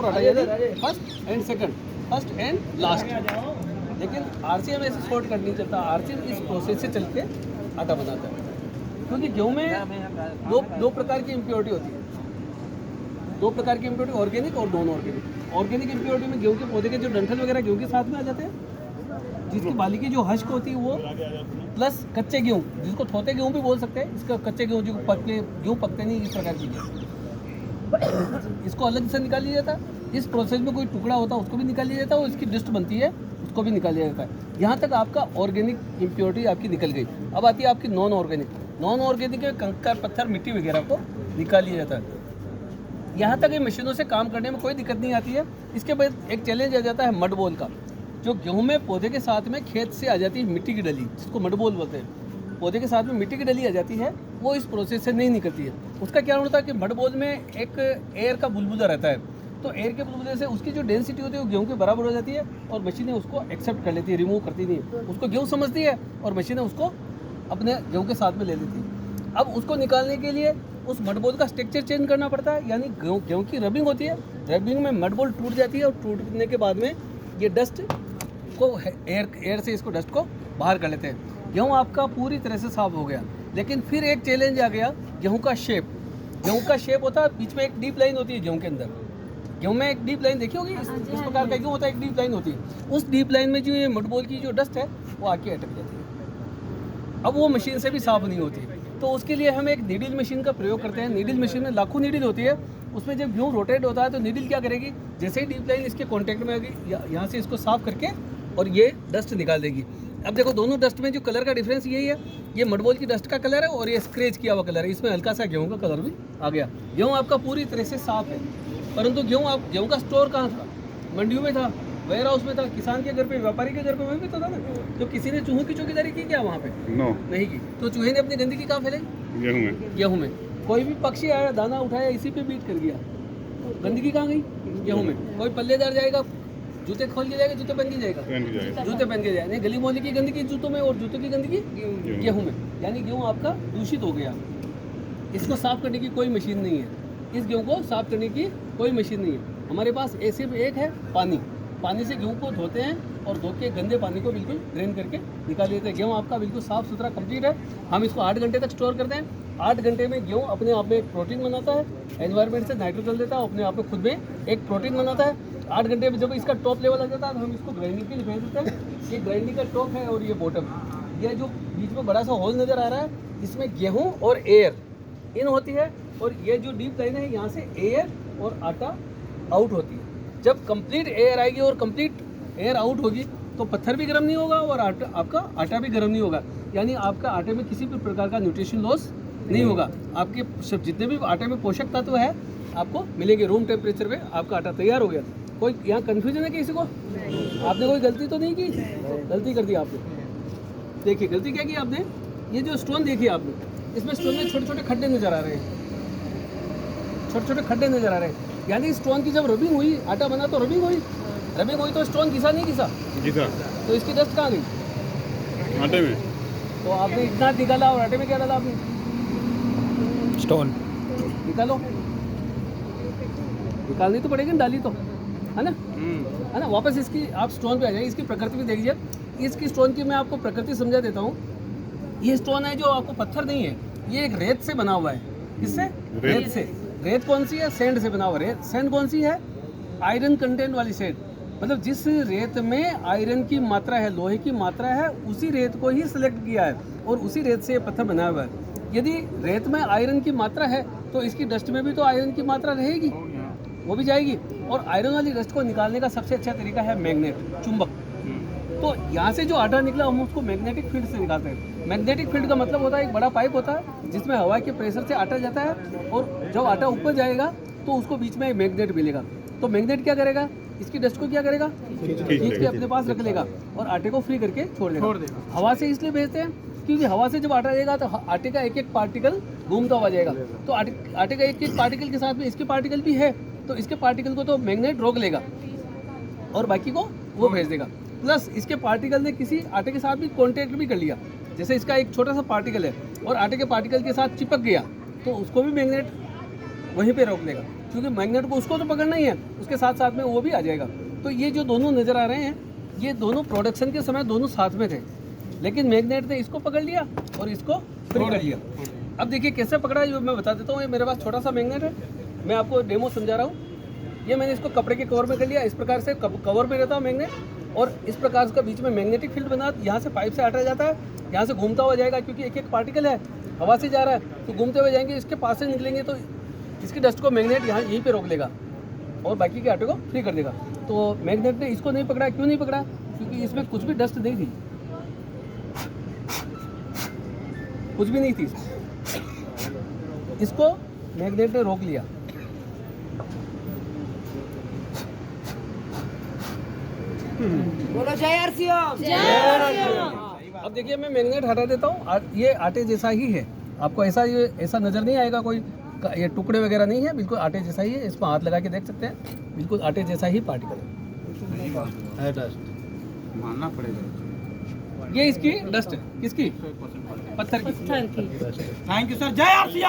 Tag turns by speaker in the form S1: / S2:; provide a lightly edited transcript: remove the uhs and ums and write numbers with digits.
S1: और आटा यानी first and second, first and last. लेकिन आरसीएम ऐसे शॉर्ट कट नहीं चलता, आरसीएम इस प्रोसेस से चल के आटा बनाता है। क्योंकि गेहूँ में दो प्रकार की इम्प्योरिटी होती है, दो प्रकार की इम्प्योरिटी, ऑर्गेनिक और नॉन ऑर्गेनिक। ऑर्गेनिक इम्प्योरिटी में गेहूँ के पौधे के जो डंठल वगैरह गेहूँ के साथ में आ जाते हैं, जिसकी बाली की जो हश्क होती है वो, प्लस कच्चे गेहूँ जिसको थोते गेहूँ भी बोल सकते हैं, इसका कच्चे गेहूँ जो पकते गेहूँ पकते नहीं, इस प्रकार की इसको अलग से निकाल लिया जाता है। इस प्रोसेस में कोई टुकड़ा होता है उसको भी निकाल लिया जाता है, और इसकी डिस्ट बनती है उसको भी निकाल लिया जाता है। यहाँ तक आपका ऑर्गेनिक इम्प्योरिटी आपकी निकल गई। अब आती है आपकी नॉन ऑर्गेनिक। नॉन ऑर्गेनिक में कंकर पत्थर मिट्टी वगैरह को निकाल लिया जाता है। यहाँ तक ये मशीनों से काम करने में कोई दिक्कत नहीं आती है। इसके बाद एक चैलेंज आ जाता है मड बॉल का, जो गेहूँ में पौधे के साथ में खेत से आ जाती है मिट्टी की डली, जिसको मड बॉल बोलते हैं। पौधे के साथ में मिट्टी की डली आ जाती है, वो इस प्रोसेस से नहीं निकलती है। उसका क्या होता है कि मड बॉल में एक एयर का बुलबुला रहता है, तो एयर के बुलबुले से उसकी जो डेंसिटी होती है वो गेहूँ के बराबर हो जाती है, और मशीनें उसको एक्सेप्ट कर लेती है, रिमूव करती नहीं है। उसको गेहूँ समझती है और मशीनें उसको अपने गेहूँ के साथ में ले लेती है। अब उसको निकालने के लिए उस मड बॉल का स्ट्रक्चर चेंज करना पड़ता है, यानी गेहूँ की रबिंग होती है। रबिंग में मड बॉल टूट जाती है, और टूटने के बाद में ये डस्ट को एयर से इसको डस्ट को बाहर कर लेते हैं। गेहूँ आपका पूरी तरह से साफ हो गया। लेकिन फिर एक चैलेंज आ गया, गेहूँ का शेप। गेहूँ का शेप होता है, बीच में एक डीप लाइन होती है गेहूँ के अंदर। गेहूँ में एक डीप लाइन देखी होगी, इस प्रकार का गेहूँ होता है, एक डीप लाइन होती है। उस डीप लाइन में जो ये मड बॉल की जो डस्ट है वो आके अटक जाती है। अब वो मशीन से भी साफ नहीं होती, तो उसके लिए हम एक नीडल मशीन का प्रयोग करते हैं। नीडल मशीन में लाखों नीडल होती है, उसमें जब गेहूँ रोटेट होता है तो नीडल क्या करेगी, जैसे ही डीप लाइन इसके कॉन्टैक्ट में आएगी, यहाँ से इसको साफ करके और ये डस्ट निकाल देगी। अब देखो दोनों डस्ट में जो कलर का डिफरेंस यही है, ये मड बॉल की डस्ट का कलर है और ये स्क्रैच किया हुआ कलर है। इसमें हल्का सा गेहूं का कलर भी आ गया। गेहूं आपका पूरी तरह से साफ है, परंतु गेहूं का स्टोर कहाँ था? मंडियों में था, वेयर हाउस में था, किसान के घर पे, व्यापारी के घर पे, वहीं पे तो था ना। तो किसी ने चूहों की चौकीदारी की क्या वहाँ पे? नहीं की। तो चूहे ने अपनी गंदगी कहाँ फैलाई? गेहूँ में। कोई भी पक्षी आया, दाना उठाया, इसी पे बीट कर गया, गंदगी कहाँ गई? गेहूँ में। कोई पल्लेदार जाएगा, जूते खोल के जाएगा, जूते पहन के जाएगा, जूते पहन के जाएगा। नहीं, गली मोहल्ले की गंदगी जूतों में और जूतों की गंदगी गेहूं में, यानी गेहूं आपका दूषित हो गया। इसको साफ करने की कोई मशीन नहीं है, इस गेहूं को साफ करने की कोई मशीन नहीं है। हमारे पास सिर्फ एक है, पानी। पानी से गेहूं को धोते हैं और धो के गंदे पानी को बिल्कुल ड्रेन करके निकाल देते हैं। गेहूँ आपका बिल्कुल साफ सुथरा कंप्लीट है। हम इसको 8 घंटे तक स्टोर करते हैं। 8 घंटे में गेहूँ अपने आप में एक प्रोटीन बनाता है, एनवायरनमेंट से नाइट्रोजन लेता है, अपने आप में खुद में एक प्रोटीन बनाता है। 8 घंटे में जब इसका टॉप लेवल आ जाता है तो हम इसको ग्राइंडिंग के लिए भेज देते हैं। ये ग्राइंडिंग का टॉप है और ये बॉटम। ये जो बीच में बड़ा सा होल नज़र आ रहा है, इसमें गेहूँ और एयर इन होती है, और ये जो डीप लाइन है यहाँ से एयर और आटा आउट होती है। जब कंप्लीट एयर आएगी और कंप्लीट एयर आउट होगी तो पत्थर भी गर्म नहीं होगा और आपका आटा भी गर्म नहीं होगा, यानी आपका आटे में किसी भी प्रकार का न्यूट्रिशन लॉस नहीं होगा। आपके जितने भी आटे में पोषक तत्व है आपको मिलेंगे। रूम टेम्परेचर पे आपका आटा तैयार हो गया। कोई यहाँ कन्फ्यूजन है किसी को? आपने कोई गलती तो नहीं की? गलती कर दी आपने। देखिए गलती क्या की आपने, ये जो स्टोन देखिए आपने, इसमें स्टोन में छोटे छोटे खड्डे नजर आ रहे हैं, छोटे छोटे खड्डे नजर आ रहे हैं। यानी स्टोन की जब रबिंग हुई, आटा बना तो रबिंग हुई तो स्टोन घिसा नहीं घिसा, तो इसकी डस्ट कहाँ गई? आटे में। तो आपने इतना निकाला और आटे में क्या डाला आपने? स्टोन। निकालो, निकालनी तो पड़ेगी ना, डाली तो है ना, वापस इसकी आप स्टोन पे आ जाइए। इसकी प्रकृति भी देखिए। इसकी स्टोन की मैं आपको प्रकृति समझा देता हूँ। ये स्टोन है जो आपको पत्थर नहीं है, ये एक रेत से बना हुआ है। किससे? रेत से। रेत कौन सी है? सैंड से बना हुआ। रेत सैंड कौन सी है? आयरन कंटेंट वाली सैंड। मतलब जिस रेत में आयरन की मात्रा है, लोहे की मात्रा है, उसी रेत को ही सिलेक्ट किया है और उसी रेत से ये पत्थर बनाया हुआ है। यदि रेत में आयरन की मात्रा है तो इसकी डस्ट में भी तो आयरन की मात्रा रहेगी, वो भी जाएगी। और आयरन वाली डस्ट को निकालने का सबसे अच्छा तरीका है मैग्नेट, चुंबक। तो यहाँ से जो आटा निकला हम उसको मैग्नेटिक फील्ड से निकालते हैं। मैग्नेटिक फील्ड का मतलब होता है एक बड़ा पाइप होता है जिसमें हवा के प्रेशर से आटा जाता है, और जब आटा ऊपर जाएगा तो उसको बीच में मैग्नेट मिलेगा। तो मैग्नेट क्या करेगा? इसकी डस्ट को क्या करेगा? खींच के अपने पास रख लेगा और आटे को फ्री करके छोड़ देगा। हवा से इसलिए भेजते हैं क्योंकि हवा से जब आटा जाएगा तो आटे का एक एक पार्टिकल घूमता हुआ जाएगा। तो आटे का एक एक पार्टिकल के साथ में इसके पार्टिकल भी है, तो इसके पार्टिकल को तो मैग्नेट रोक लेगा और बाकी को वो भेज देगा। प्लस इसके पार्टिकल ने किसी आटे के साथ भी कॉन्टेक्ट भी कर लिया, जैसे इसका एक छोटा सा पार्टिकल है और आटे के पार्टिकल के साथ चिपक गया तो उसको भी मैग्नेट वहीं पे रोक लेगा। क्योंकि मैग्नेट को उसको तो पकड़ना ही है, उसके साथ साथ में वो भी आ जाएगा। तो ये जो दोनों नज़र आ रहे हैं, ये दोनों प्रोडक्शन के समय दोनों साथ में थे, लेकिन मैग्नेट ने इसको पकड़ लिया और इसको फ्री कर लिया। अब देखिए कैसे पकड़ा है, मैं बता देता हूँ। ये मेरे पास छोटा सा मैग्नेट है, मैं आपको डेमो समझा रहा हूँ। ये मैंने इसको कपड़े के कवर में कर लिया, इस प्रकार से कवर में रहता है मैग्नेट, और इस प्रकार से बीच में मैग्नेटिक फील्ड बना, यहाँ से पाइप से हटा जाता है, यहाँ से घूमता हुआ जाएगा, क्योंकि एक एक पार्टिकल है, हवा से जा रहा है, तो घूमते हुए जाएंगे, इसके पास से निकलेंगे तो इसकी डस्ट को मैग्नेट यहाँ यहीं पे रोक लेगा और बाकी के आटे को फ्री कर देगा। तो मैग्नेट ने इसको नहीं पकड़ा, क्यों नहीं पकड़ा? क्योंकि इसमें कुछ भी डस्ट नहीं थी, कुछ भी नहीं थी, इसको मैग्नेट ने रोक लिया।
S2: बोलो जय आरसीएम।
S1: अब देखिए मैं मैग्नेट हटा देता हूँ, ये आटे जैसा ही है, आपको ऐसा नज़र नहीं आएगा, कोई ये टुकड़े वगैरह नहीं है, बिल्कुल आटे जैसा ही है। इसमें हाथ लगा के देख सकते हैं, बिल्कुल आटे जैसा ही पार्टिकल है डस्ट,
S3: मानना पड़ेगा।
S1: ये इसकी डस्ट है, किसकी? पत्थर की।
S3: Thank you sir. जय आरसीएम।